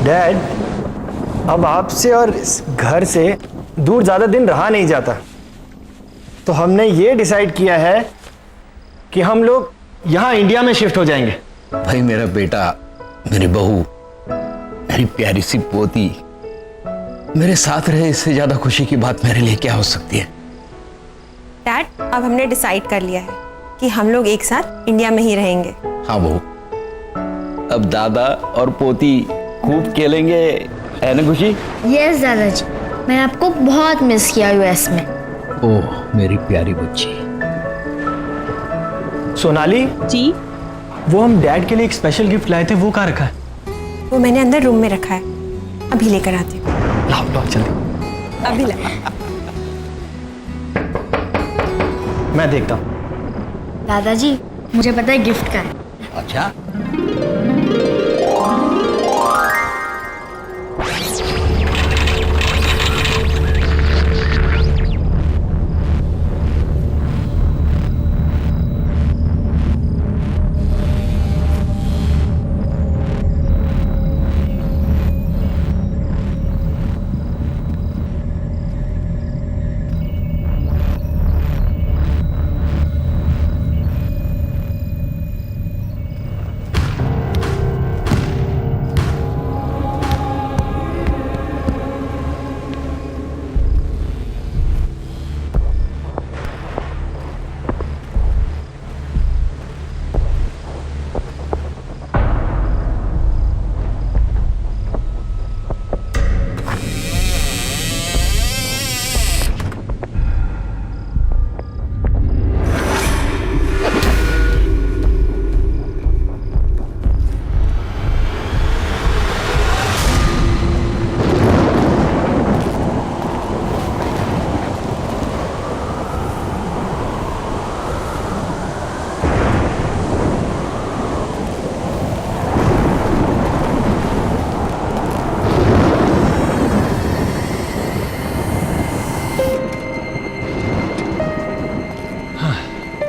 Dad, अब आपसे और इस घर से दूर ज़्यादा दिन रहा नहीं जाता, तो हमने ये डिसाइड किया है कि हम लोग यहाँ इंडिया में शिफ्ट हो जाएंगे। भाई मेरा बेटा, मेरी बहू, मेरी प्यारी सी पोती मेरे साथ रहे, इससे ज्यादा खुशी की बात मेरे लिए क्या हो सकती है। डैड, अब हमने डिसाइड कर लिया है कि हम लोग एक साथ इंडिया में ही रहेंगे। हाँ बहू, अब दादा और पोती खूब खेलेंगे, है ना खुशी? यस दादाजी, मैंने आपको बहुत मिस किया यूएस में। ओह मेरी प्यारी बच्ची। सोनाली जी, वो हम डैड के लिए एक स्पेशल गिफ्ट लाए थे, वो कहाँ रखा है? वो मैंने अंदर रूम में रखा है, अभी लेकर आती हूँ। लाओ लाओ जल्दी। अभी ला। मैं देखता हूँ। दादाजी, मुझे पता है गिफ्ट का है। अच्छा,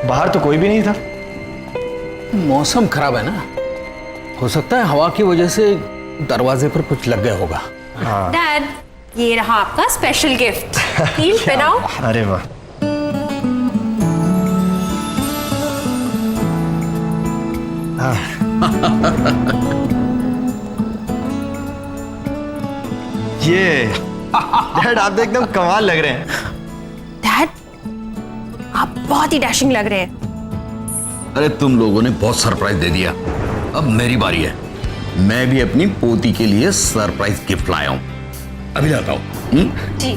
बाहर तो कोई भी नहीं था। मौसम खराब है ना, हो सकता है हवा की वजह से दरवाजे पर कुछ लग गया होगा। डैड, ये रहा आपका स्पेशल गिफ्ट। हील पहनाओ। अरे वाह, ये डैड आप तो एकदम कमाल लग रहे हैं। डैड, आप बहुत ही डैशिंग लग रहे हैं। अरे तुम लोगों ने बहुत सरप्राइज दे दिया, अब मेरी बारी है। मैं भी अपनी पोती के लिए सरप्राइज गिफ्ट लाया हूं, अभी लाता हूं। जी।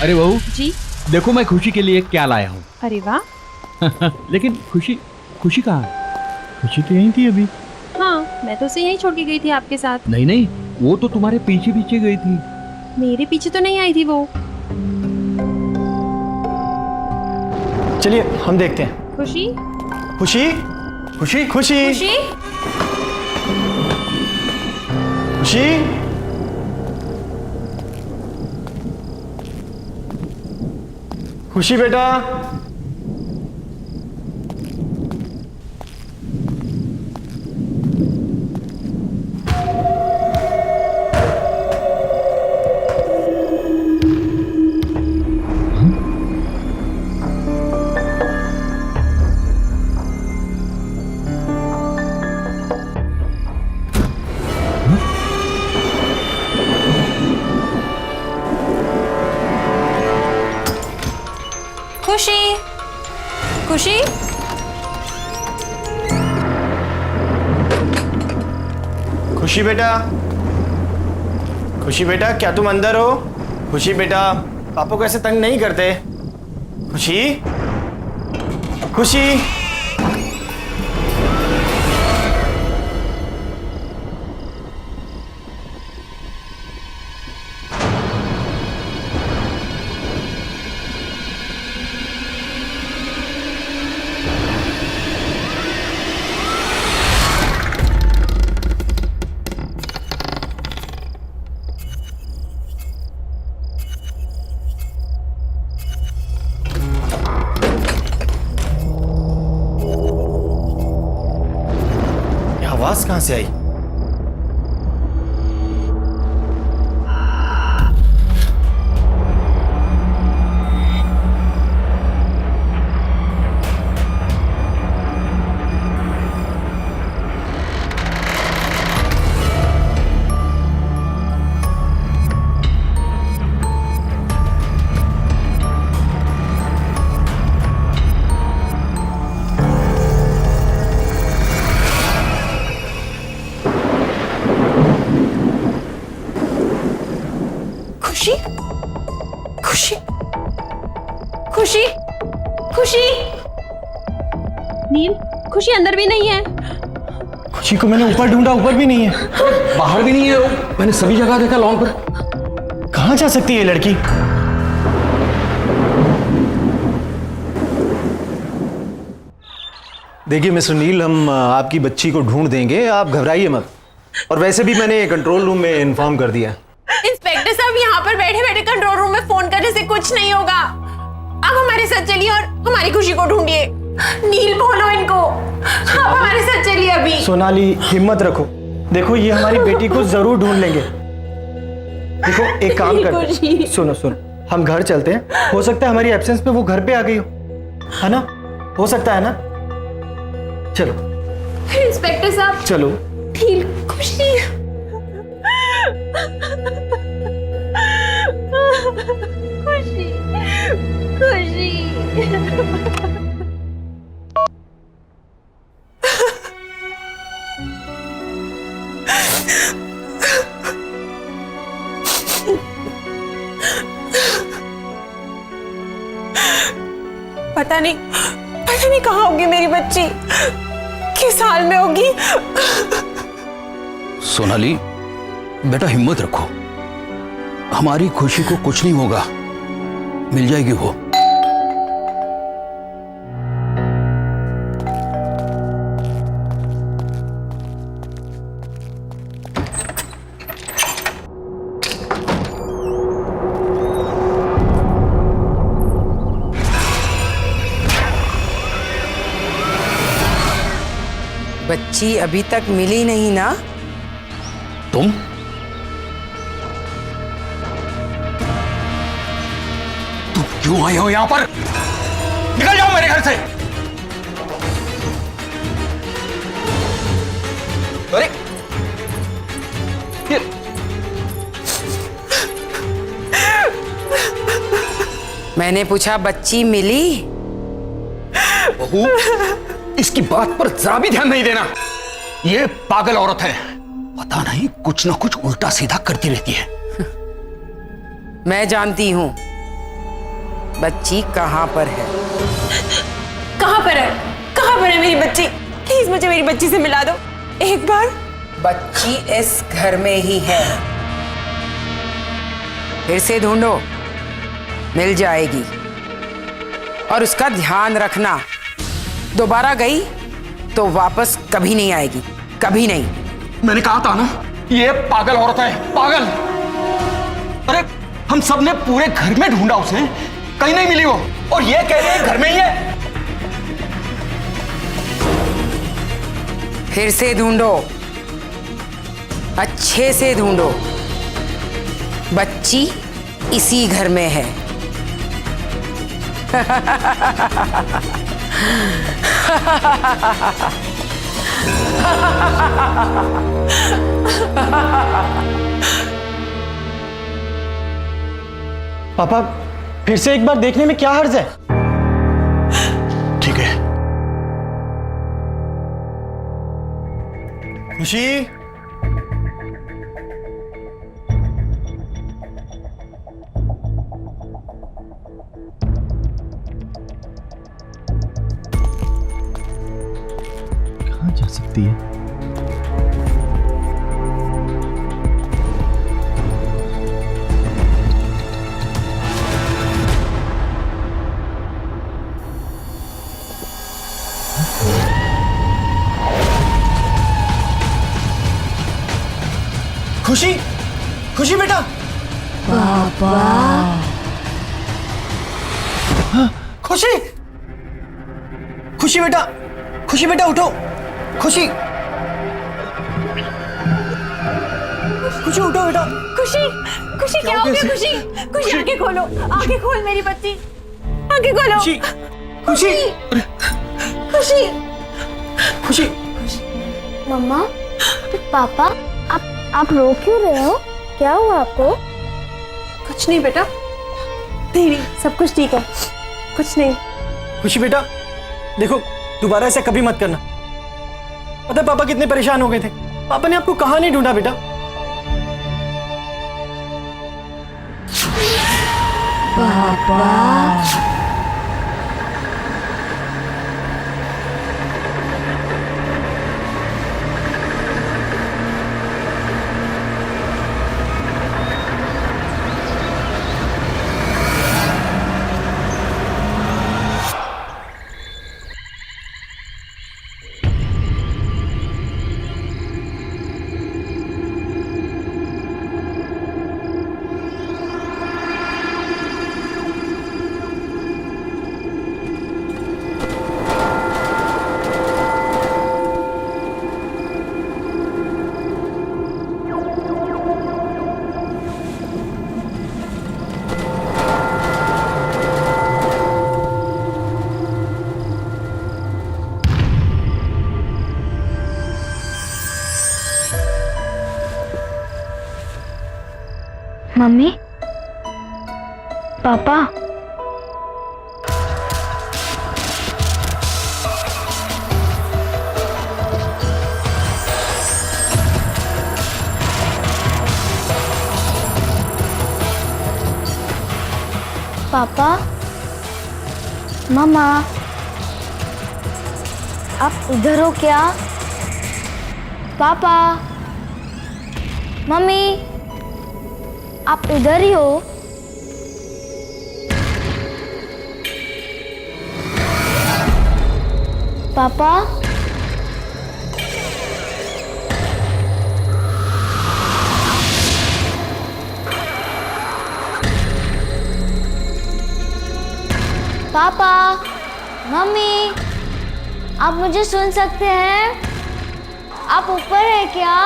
अरे बहू जी। देखो मैं खुशी के लिए क्या लाया हूँ। अरे वाह। लेकिन खुशी कहाँ है? खुशी तो यहीं थी अभी। हाँ, मैं तो उसे यहीं छोड़ के गई थी आपके साथ। नहीं नहीं, वो तो तुम्हारे पीछे पीछे गई थी। मेरे पीछे तो नहीं आई थी वो। चलिए हम देखते हैं। खुशी, खुशी खुशी खुशी खुशी, खुशी खुशी बेटा, खुशी, खुशी, खुशी बेटा, खुशी बेटा, क्या तुम अंदर हो? खुशी बेटा, पापा को ऐसे तंग नहीं करते। खुशी, खुशी, आवाज कहां से आई? खुशी, खुशी, खुशी, खुशी। नील, खुशी अंदर भी नहीं है। खुशी को मैंने ऊपर ढूंढा, ऊपर भी नहीं है। बाहर भी नहीं है वो। मैंने सभी जगह देखा लॉन पर। कहां जा सकती है ये लड़की? देखिए मिस्टर नील, हम आपकी बच्ची को ढूंढ देंगे, आप घबराइए मत। और वैसे भी मैंने कंट्रोल रूम में इन्फॉर्म कर दिया। इंस्पेक्टर साहब, यहाँ पर बैठे बैठे कंट्रोल रूम में फोन करने से कुछ नहीं होगा। आप हमारे साथ चलिए और हमारी खुशी को ढूंढिए। नील, बोलो इनको, आप हमारे साथ चलिए अभी। सोनाली, हिम्मत रखो। देखो, ये हमारी बेटी को जरूर ढूंढ लेंगे। देखो, एक काम करते हैं। सुनो सुनो, हम घर चलते हैं। हो सकता है हमारी एब्सेंस में वो घर पे आ गई हो, है ना? हो सकता है ना? चलो इंस्पेक्टर साहब, चलो। नील, खुशी। खुशी, खुशी। पता नहीं कहाँ होगी मेरी बच्ची, किस हाल में होगी। सोनाली बेटा, हिम्मत रखो। हमारी खुशी को कुछ नहीं होगा, मिल जाएगी वो। बच्ची अभी तक मिली नहीं ना? तुम क्यों आए हो यहां पर? निकल जाओ मेरे घर से। अरे ये मैंने पूछा बच्ची मिली? बहू, इसकी बात पर जरा भी ध्यान नहीं देना। ये पागल औरत है, पता नहीं कुछ ना कुछ उल्टा सीधा करती रहती है। मैं जानती हूं बच्ची कहां पर है। कहाँ पर है? कहाँ पर है मेरी बच्ची? प्लीज मुझे मेरी बच्ची से मिला दो एक बार। बच्ची इस घर में ही है, फिर से ढूंढो, मिल जाएगी। और उसका ध्यान रखना, दोबारा गई तो वापस कभी नहीं आएगी, कभी नहीं। मैंने कहा था ना, ये पागल औरत है, पागल। अरे हम सब ने पूरे घर में ढूंढा उसे, कहीं नहीं मिली वो, और ये कह रही है घर में ही है। फिर से ढूंढो, अच्छे से ढूंढो, बच्ची इसी घर में है। पापा, फिर से एक बार देखने में क्या हर्ज है? खुशी, कहाँ जा सकती है? खुशी, खुशी बेटा। पापा। खुशी, खुशी बेटा, खुशी बेटा उठो। खुशी, खुशी उठो बेटा। खुशी, खुशी क्या हो गया? खुशी, खुशी आंखें खोलो, आंखें खोल मेरी बच्ची, आंखें खोलो। खुशी, खुशी, खुशी, खुशी। मम्मा, पापा, आप रो क्यों रहे हो? क्या हुआ आपको? कुछ नहीं बेटा, नहीं नहीं, सब कुछ ठीक है, कुछ नहीं। खुशी बेटा, देखो दोबारा ऐसा कभी मत करना। पता है पापा कितने परेशान हो गए थे। पापा ने आपको कहाँ नहीं ढूंढा बेटा। मम्मी, पापा, पापा, मम्मा, आप इधर हो क्या? पापा, मम्मी, आप इधर ही हो? पापा, पापा, मम्मी, आप मुझे सुन सकते हैं? आप ऊपर हैं क्या?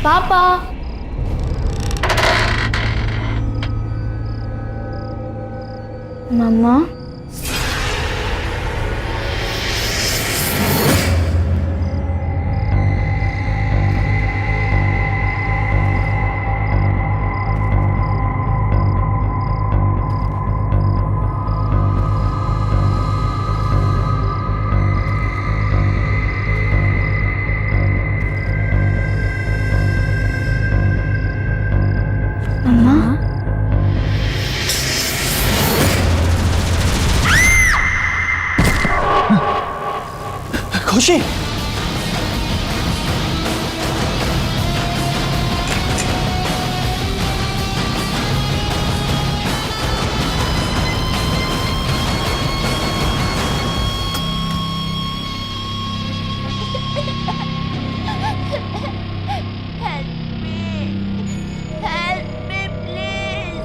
पापा, मम्मा, खुशी, Help me, please.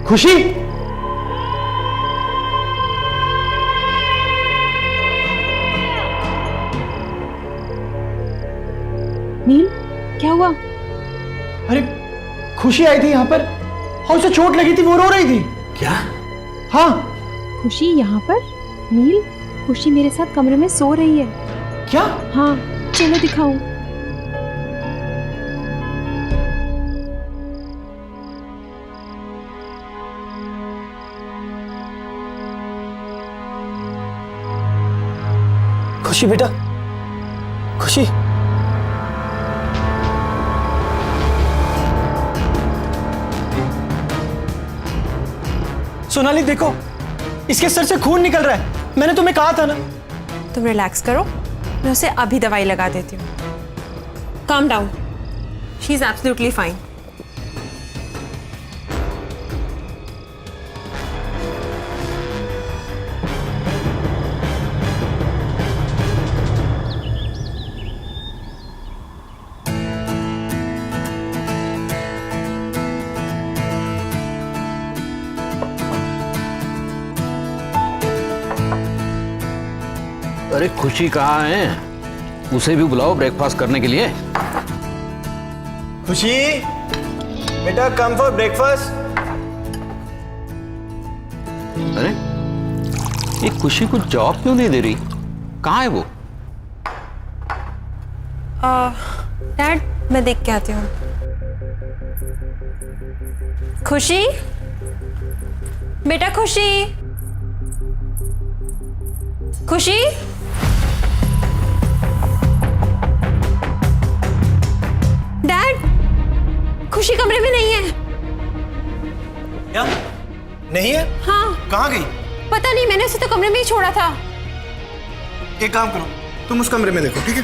खुशी, नील, क्या हुआ? अरे खुशी आई थी यहाँ पर और उसे चोट लगी थी, वो रो रही थी। क्या? हाँ। खुशी यहाँ पर? नील, खुशी मेरे साथ कमरे में सो रही है। क्या? हाँ, चलो दिखाऊं। खुशी बेटा, खुशी। सोनाली देखो, इसके सर से खून निकल रहा है। मैंने तुम्हें कहा था ना। तुम रिलैक्स करो, मैं उसे अभी दवाई लगा देती हूँ। Calm down, she is absolutely fine. अरे खुशी कहाँ है? उसे भी बुलाओ ब्रेकफास्ट करने के लिए। खुशी बेटा, कम फॉर ब्रेकफास्ट। अरे ये खुशी को जॉब क्यों नहीं दे रही? कहाँ है वो? डैड, मैं देख के आती हूँ। खुशी बेटा, खुशी, खुशी। डैड, खुशी कमरे में नहीं है। क्या? नहीं है? हाँ, कहाँ गई? पता नहीं, मैंने उसे तो कमरे में ही छोड़ा था। एक काम करो, तुम उस कमरे में देखो, ठीक है?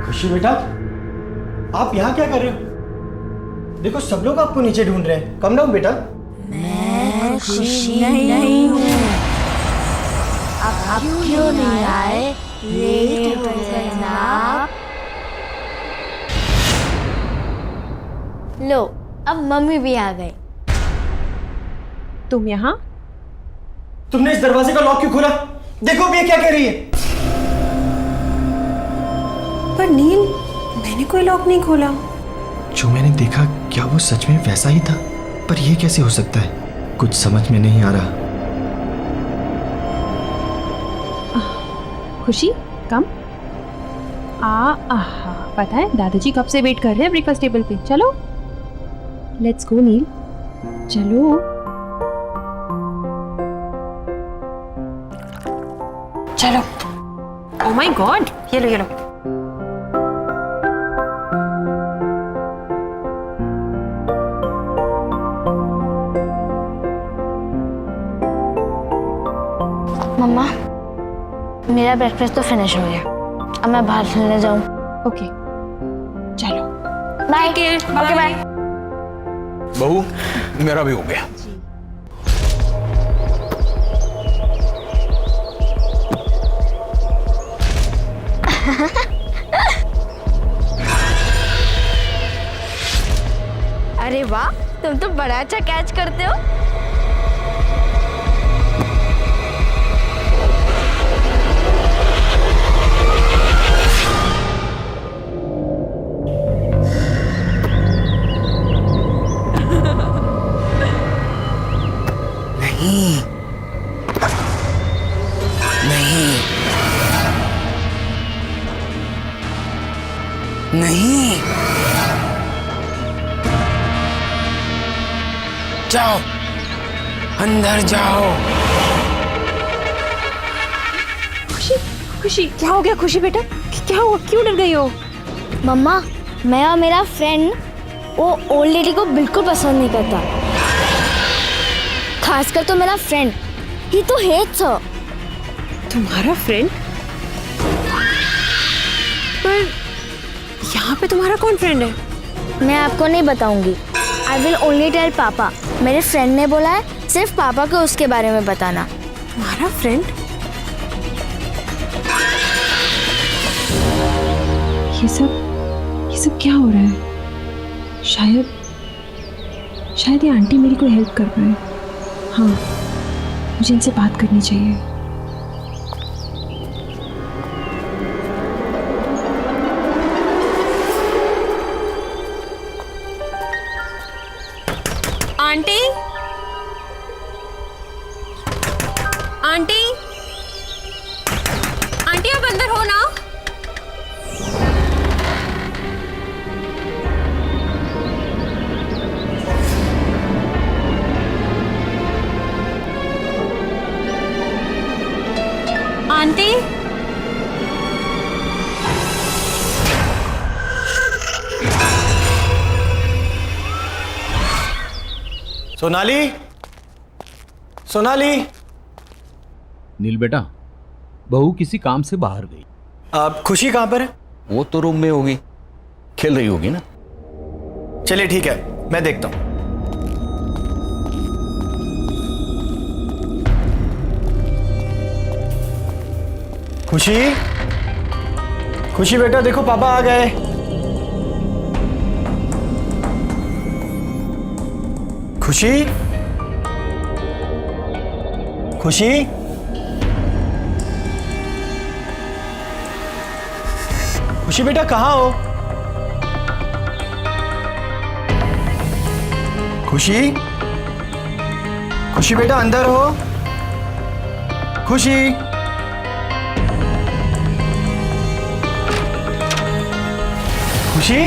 खुशी बेटा, आप यहाँ क्या कर रहे हो? देखो सब लोग आपको नीचे ढूंढ रहे हैं। कम डाउन बेटा। मैं खुशी नहीं हूँ। आप क्यों नहीं आए? लेट हो गए ना आप। लो, अब मम्मी भी आ गई। तुम यहाँ? तुमने इस दरवाजे का लॉक क्यों खोला? देखो अब ये क्या कह रही है। पर नील, मैंने कोई लॉक नहीं खोला। जो मैंने देखा, क्या वो सच में वैसा ही था? पर यह कैसे हो सकता है? कुछ समझ में नहीं आ रहा। खुशी, कम। आहा, पता है दादाजी कब से वेट कर रहे हैं ब्रेकफास्ट टेबल पे। चलो, लेट्स गो नील, चलो। चलो। ओह माय गॉड, ये लो, ये लो। मम्मा, मेरा ब्रेकफास्ट तो फिनिश हो गया। अब मैं बाहर खेलने जाऊं। ओके, चलो। बाय। Okay bye. बहू, मेरा भी हो गया। अरे वाह, तुम तो बड़ा अच्छा कैच करते हो। नहीं, नहीं, नहीं। जाओ, अंदर जाओ। खुशी, खुशी, क्या हो गया खुशी बेटा? क्या हुआ, क्यों डर गई हो? मम्मा, मैं और मेरा फ्रेंड वो ओल्ड लेडी को बिल्कुल पसंद नहीं करता। खासकर तो मेरा फ्रेंड, ही तो हेट्स हर। तुम्हारा फ्रेंड? पर यहाँ पे तुम्हारा कौन फ्रेंड है? मैं आपको नहीं बताऊंगी। आई विल ओनली टेल पापा। मेरे फ्रेंड ने बोला है सिर्फ पापा को उसके बारे में बताना। तुम्हारा फ्रेंड? ये सब क्या हो रहा है? शायद शायद ये आंटी मेरी कोई हेल्प कर पाए। हाँ, मुझे इनसे बात करनी चाहिए। आंटी, आंटी, आंटी आप अंदर हो ना? आंटी, सोनाली, सोनाली। नील बेटा, बहू किसी काम से बाहर गई। आप खुशी कहाँ पर है? वो तो रूम में होगी, खेल रही होगी ना। चलिए ठीक है, मैं देखता हूं। खुशी, खुशी बेटा देखो पापा आ गए। खुशी, खुशी, खुशी बेटा कहाँ हो? खुशी, खुशी बेटा अंदर हो? खुशी, खुशी,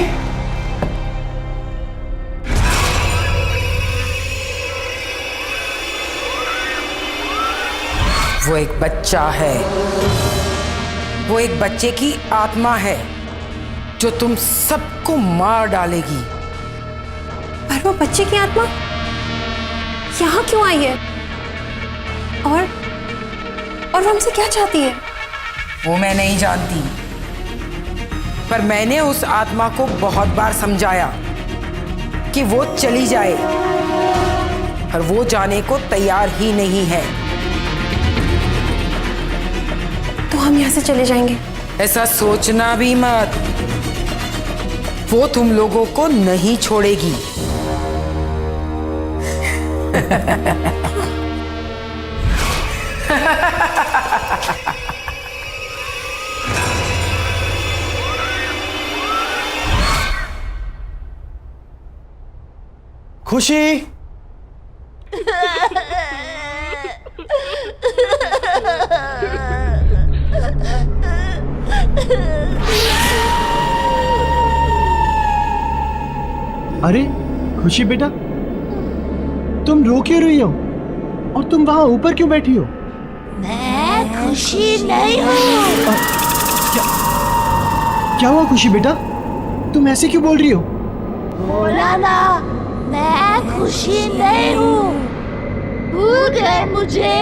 वो एक बच्चा है, वो एक बच्चे की आत्मा है जो तुम सबको मार डालेगी। पर वो बच्चे की आत्मा यहाँ क्यों आई है? और वो हमसे क्या चाहती है? वो मैं नहीं जानती, पर मैंने उस आत्मा को बहुत बार समझाया कि वो चली जाए, पर वो जाने को तैयार ही नहीं है। तो हम यहाँ से चले जाएंगे? ऐसा सोचना भी मत, वो तुम लोगों को नहीं छोड़ेगी। खुशी, अरे खुशी बेटा, तुम रो क्यों रही हो? और तुम वहां ऊपर क्यों बैठी हो? मैं खुशी नहीं हूँ। क्या हुआ खुशी बेटा, तुम ऐसे क्यों बोल रही हो? बोला ना, मैं खुशी नहीं हूँ। भूल गए मुझे?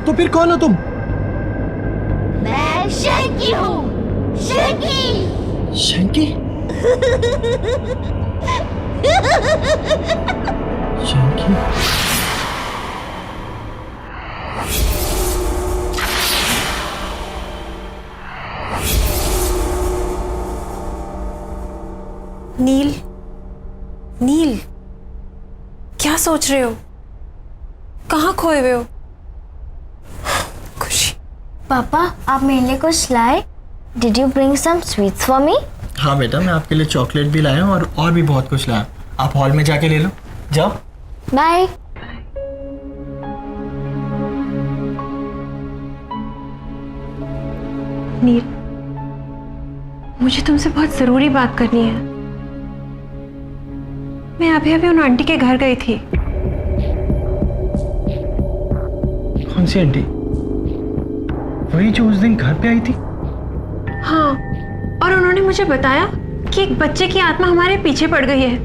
तो फिर कौन हो तुम? मैं शंकी हूँ, शंकी। शंकी? शंकी? नील, नील, क्या सोच रहे हो? कहाँ खोए हुए हो? खुशी। पापा, आप मेरे लिए कुछ लाए? Did you bring some sweets for me? हाँ बेटा, मैं आपके लिए चॉकलेट भी लाया हूँ और भी बहुत कुछ लाया। आप हॉल में जाके ले लो, जाओ। बाय। नील, मुझे तुमसे बहुत जरूरी बात करनी है। मैं अभी अभी उन आंटी के घर गई थी। कौन सी आंटी? वही जो उस दिन घर पे आई थी? हाँ, और उन्होंने मुझे बताया कि एक बच्चे की आत्मा हमारे पीछे पड़ गई है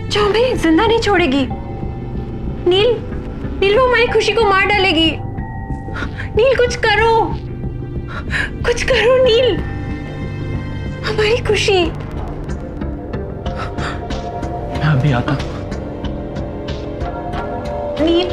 जो हमें जिंदा नहीं छोड़ेगी। नील, नील वो हमारी खुशी को मार डालेगी। नील कुछ करो, कुछ करो नील, हमारी खुशी। मैं अभी आता हूँ। नील,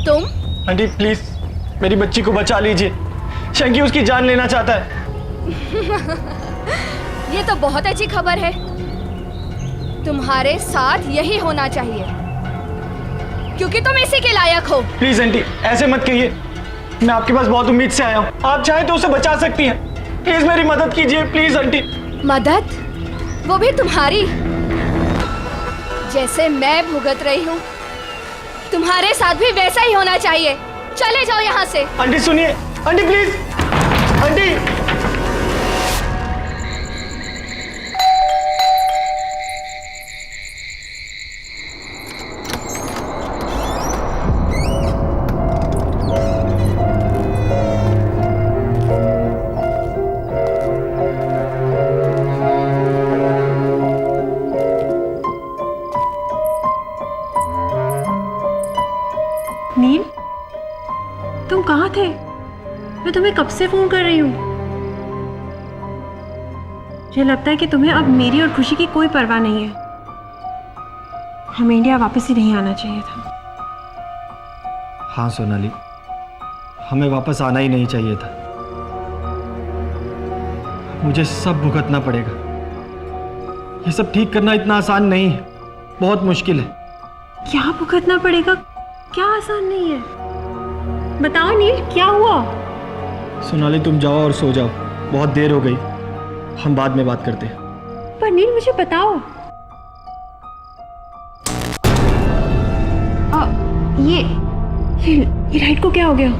तुम? आंटी प्लीज मेरी बच्ची को बचा लीजिए, शंकी उसकी जान लेना चाहता है। ये तो बहुत अच्छी खबर है। तुम्हारे साथ यही होना चाहिए क्योंकि तुम इसी के लायक हो। प्लीज आंटी ऐसे मत कहिए, मैं आपके पास बहुत उम्मीद से आया हूँ, आप चाहें तो उसे बचा सकती हैं। प्लीज मेरी मदद कीजिए प्लीज आंटी। मदद? वो भी तुम्हारी? जैसे मैं भुगत रही हूँ तुम्हारे साथ भी वैसा ही होना चाहिए। चले जाओ यहाँ से। आंटी सुनिए, आंटी प्लीज, आंटी। नील, तुम कहाँ थे? मैं तुम्हें कब से फोन कर रही हूँ। मुझे लगता है कि तुम्हें अब मेरी और खुशी की कोई परवाह नहीं है। हमें इंडिया वापस ही नहीं आना चाहिए था। हाँ सोनाली, हमें वापस आना ही नहीं चाहिए था। मुझे सब भुगतना पड़ेगा। ये सब ठीक करना इतना आसान नहीं है, बहुत मुश्किल है। क्या भुगतना पड़ेगा? क्या आसान नहीं है? बताओ नील, क्या हुआ? सोनाली तुम जाओ और सो जाओ, बहुत देर हो गई, हम बाद में बात करते हैं। पर नील मुझे बताओ, ये राइट को क्या हो गया?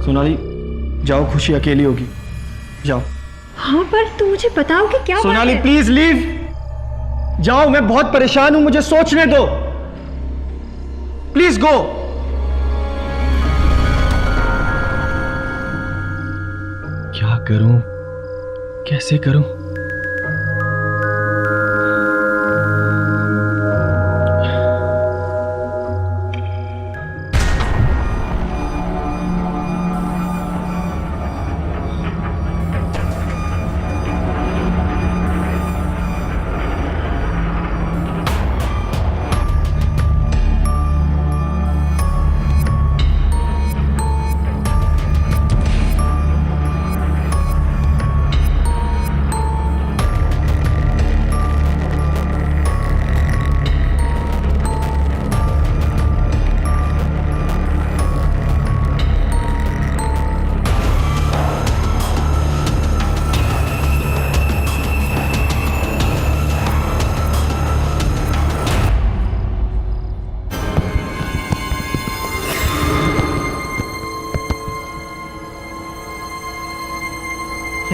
सोनाली जाओ, खुशी अकेली होगी, जाओ। हाँ पर तुम मुझे बताओ कि क्या सोनाली प्लीज लीव, जाओ, मैं बहुत परेशान हूं, मुझे सोचने दो, प्लीज गो। क्या करूं, कैसे करूं?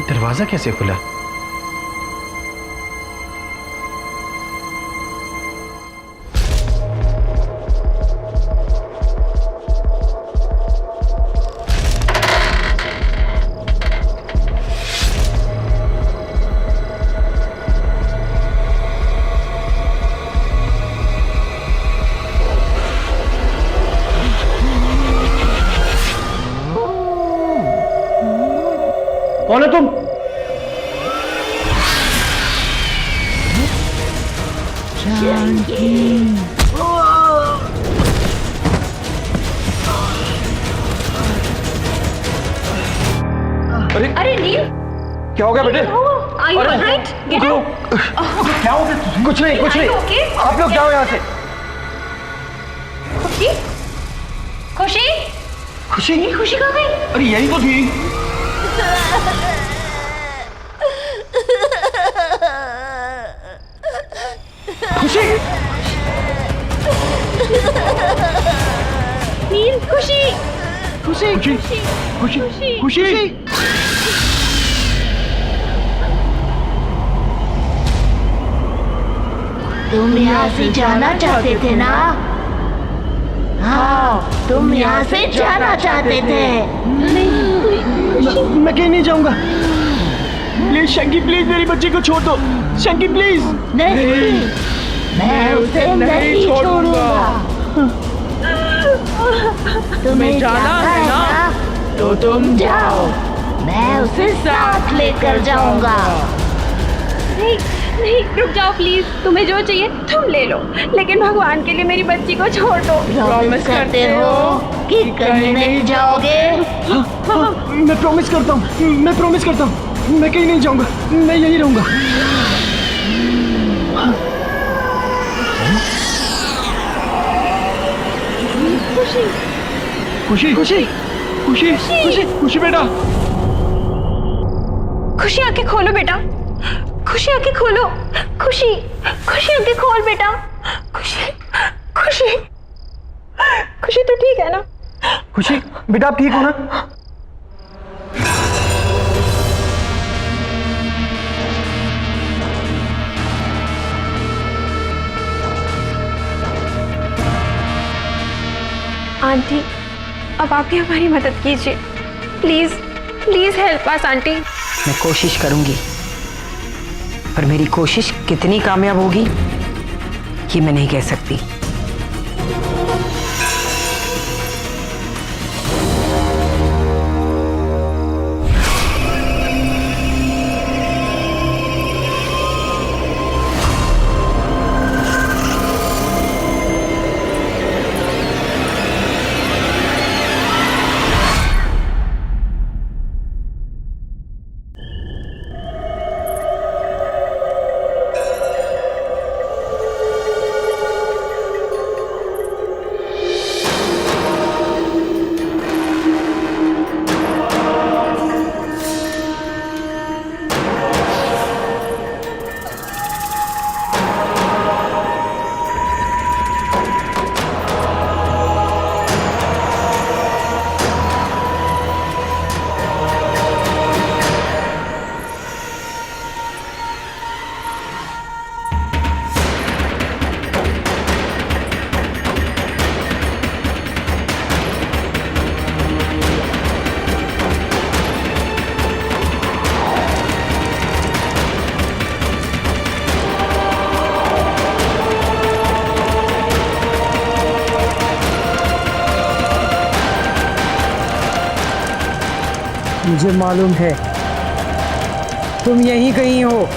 दरवाजा कैसे खुला? कौन है तुम? अरे नील, क्या हो गया बेटे? Are you alright? Get up. क्या हो गया? कुछ नहीं, कुछ नहीं। Okay? आप लोग जाओ यहाँ से। खुशी? खुशी? खुशी? खुशी कहाँ गई? अरे यही तो थी। खुशी? नील, खुशी? खुशी? खुशी? खुशी? खुशी? तुम यहाँ से जाना चाहते थे ना? हाँ, तुम यहाँ से जाना चाहते थे। मैं कहीं नहीं जाऊंगा। प्लीज शंकी, प्लीज मेरी बच्ची को छोड़ दो। शंकी प्लीज। नहीं, मैं उसे नहीं छोड़ूंगा। तुम्हें जाना है ना? तो तुम जाओ, मैं उसे साथ लेकर जाऊंगा। नहीं रुक जाओ प्लीज, तुम्हें जो चाहिए तुम ले लो, लेकिन भगवान के लिए मेरी बच्ची को छोड़ दो। प्रॉमिस करते हो कि कहीं नहीं जाओगे? मैं प्रॉमिस करता हूँ, मैं प्रॉमिस करता हूँ, मैं कहीं नहीं जाऊंगा, मैं यही रहूंगा। खुशी खुशी खुशी खुशी खुशी बेटा, खुशी आंखें खोलो बेटा, खुशी आंखें खोलो, खुशी खुशी आंखें खोल बेटा, खुशी खुशी खुशी तो ठीक है ना? खुशी बेटा आप ठीक हो ना? आंटी अब आप भी हमारी मदद कीजिए, please please help us aunty. मैं कोशिश करूंगी, पर मेरी कोशिश कितनी कामयाब होगी ये मैं नहीं कह सकती। मुझे मालूम है तुम यहीं कहीं हो।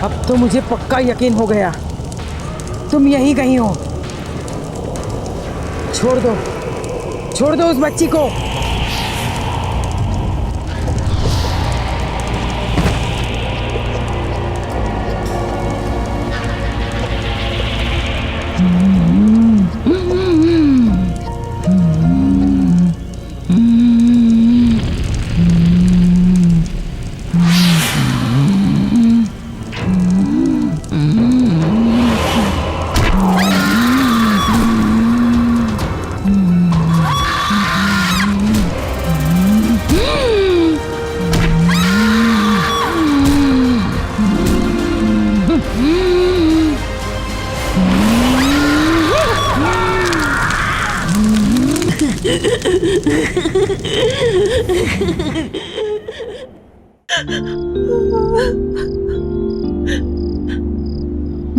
अब तो मुझे पक्का यकीन हो गया तुम यहीं कहीं हो। छोड़ दो उस बच्ची को।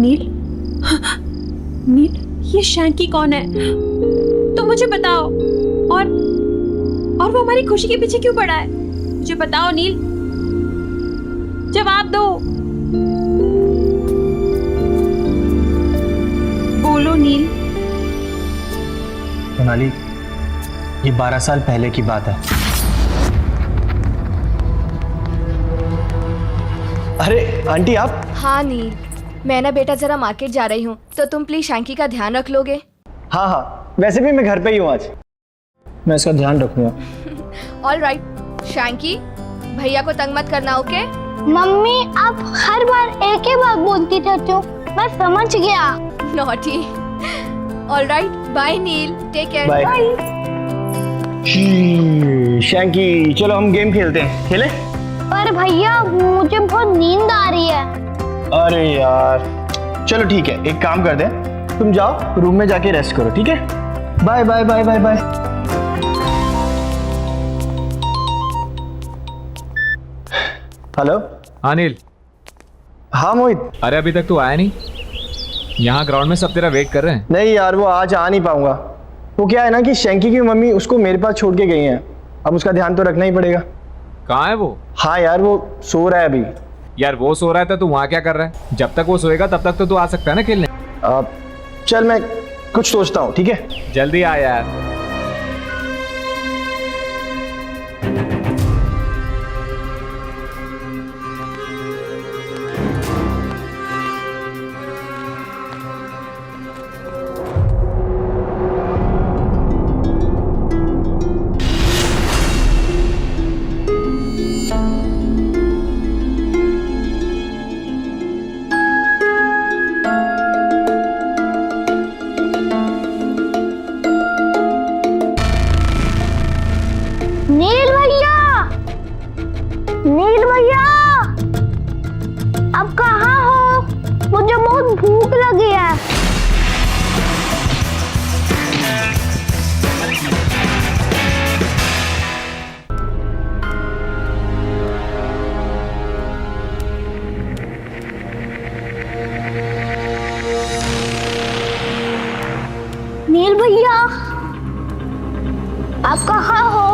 नील, नील ये शैंकी कौन है? तुम मुझे बताओ। और वो हमारी खुशी के पीछे क्यों पड़ा है? मुझे बताओ नील, जवाब दो। बोलो नील। सोनाली, ये 12 साल पहले की बात है। अरे आंटी आप? हाँ नील, मैं ना बेटा जरा मार्केट जा रही हूँ, तो तुम प्लीज शैंकी का ध्यान रख लोगे? हाँ हाँ, वैसे भी मैं घर पे ही हूँ आज, मैं इसका ध्यान रखूंगा। ऑल राइट शैंकी, भैया को तंग मत करना, ओके? मम्मी आप हर बार एक ही बात बोलती रहती हो, मैं समझ गया। नॉटी। ऑलराइट, बाय नील, टेक केयर। बाय। शैंकी, चलो हम गेम खेलते हैं, खेले? पर भैया मुझे बहुत नींद आ रही है। अरे यार, चलो ठीक है, एक काम कर दे, तुम जाओ रूम में जाके रेस्ट करो, ठीक है? Bye bye bye bye bye. Hello. हाँ नील। हाँ मोहित। अरे अभी तक तू आया नहीं? यहाँ ग्राउंड में सब तेरा वेट कर रहे हैं। नहीं यार, वो आज आ नहीं पाऊंगा। वो क्या है ना कि शैंकी की मम्मी उसको मेरे पास छोड़ के गई हैं, अब उसका ध्यान तो रखना ही पड़ेगा। कहाँ है वो? हाँ यार, वो सो रहा है अभी। यार वो सो रहा है तो तू वहाँ क्या कर रहा है? जब तक वो सोएगा तब तक तो तू आ सकता है ना खेलने। चल मैं कुछ सोचता हूँ, ठीक है? जल्दी आ यार। नील भैया, नील भैया, अब कहाँ हो? मुझे बहुत भूख लगी है। नील भैया, आप कहाँ हो?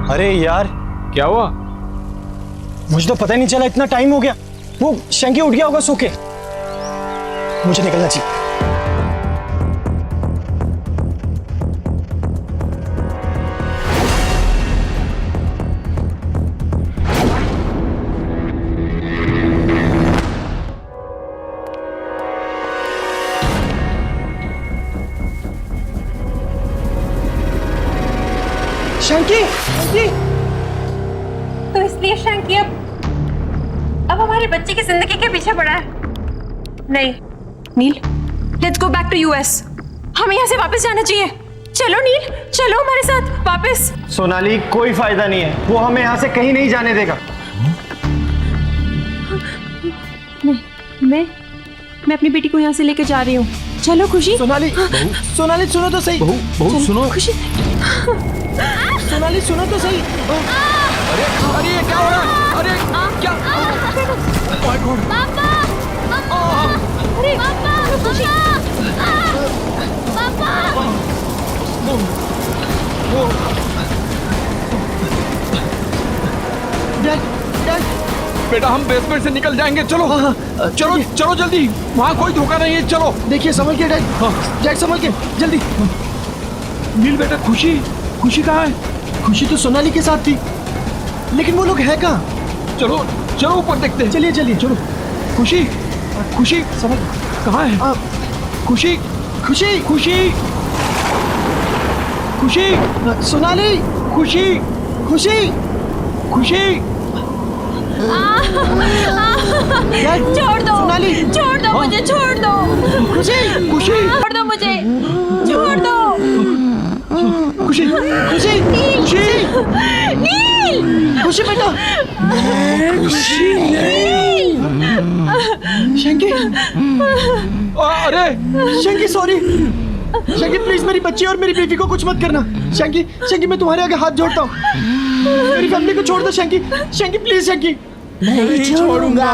अरे यार, क्या हुआ? मुझे तो पता ही नहीं चला, इतना टाइम हो गया। वो शैंकी उठ गया होगा सो के। मुझे निकलना चाहिए। शैंकी, शैंकी। तो इसलिए शैंकी अब हमारे बच्चे की जिंदगी के पीछे पड़ा है। नहीं Neel, let's go back to US. हमें यहाँ से वापस जाना चाहिए। चलो नील, चलो हमारे साथ वापस। सोनाली, कोई फायदा नहीं है, वो हमें यहाँ से कहीं नहीं जाने देगा। मैं अपनी बेटी को यहाँ से लेके जा रही हूँ। चलो खुशी। सोनाली, सोनाली सुनो तो सही। बहू सुनो। खुशी, सोनाली सुनो तो सही। अरे अरे ये क्या हो रहा है? अरे क्या? My God. पापा, अरे पापा, खुशी, पापा। बेटा हम बेसमेंट से निकल जाएंगे, चलो। चलो चलो जल्दी, वहाँ कोई धोखा नहीं है, चलो। देखिए संभल के डैड, डैड संभल के, जल्दी। नील बेटा, खुशी कहाँ है? खुशी तो सोनाली के साथ थी, लेकिन वो लोग है कहाँ? चलो चलो ऊपर देखते हैं। चलिए चलिए चलो। खुशी समझ कहाँ है? खुशी खुशी खुशी खुशी सोनाली, खुशी खुशी खुशी। छोड़ दो सोनाली, छोड़ दो मुझे, छोड़ दो खुशी, खुशी, छोड़ दो मुझे, छोड़ दो। खुशी, खुशी, खुशी, नील, खुशी बेटा, खुशी, शैंकी, अरे शैंकी सॉरी, शंकी प्लीज मेरी बच्ची और मेरी बीवी को कुछ मत करना। शंकी शंकी मैं तुम्हारे आगे हाथ जोड़ता हूँ, मेरी फैमिली को छोड़ दो शंकी। शंकी प्लीज शंकी। नहीं छोड़ूंगा।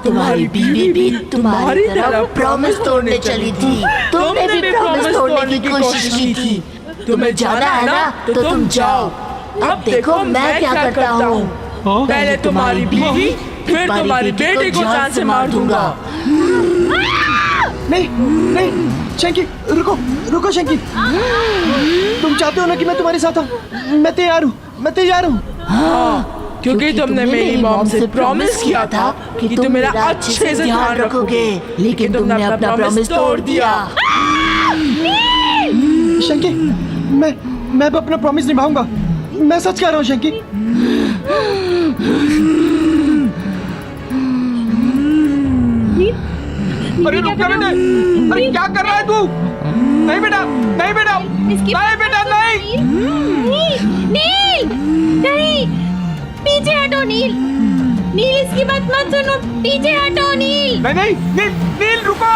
तुम्हारी बीवी भी तुम्हारी तरह प्रॉमिस तोड़ने चली थी। तुमने भी प्रॉमिस तोड़ने की कोशिश की थी। तुम्हें जाना है ना तो तुम जाओ। अब देखो मैं क्या करता हूँ। पहले तुम्हारी बीवी फिर तुम्हारी बेटी को जान से मार दूंगा। नहीं नहीं शंकी रुको रुको शंकी, तुम चाहते हो ना कि मैं तुम्हारे साथ हूँ? मैं तैयार हूँ। हाँ, क्योंकि तुमने मेरी मॉम से प्रॉमिस किया था कि तुम मेरा अच्छे से ध्यान रखोगे, लेकिन तुमने अपना प्रॉमिस तोड़ दिया। शंकी मैं अपना प्रॉमिस निभाऊंगा, मैं सच कह रहा हूँ शंकी। अरे रुक जा बेटे, अरे क्या कर रहा है तू? नहीं बेटा, नहीं बेटा, नहीं बेटा, नहीं। नील नहीं, पीछे हटो नील। नील इसकी बात मत सुनो, पीछे हटो नील। नहीं नील रुको।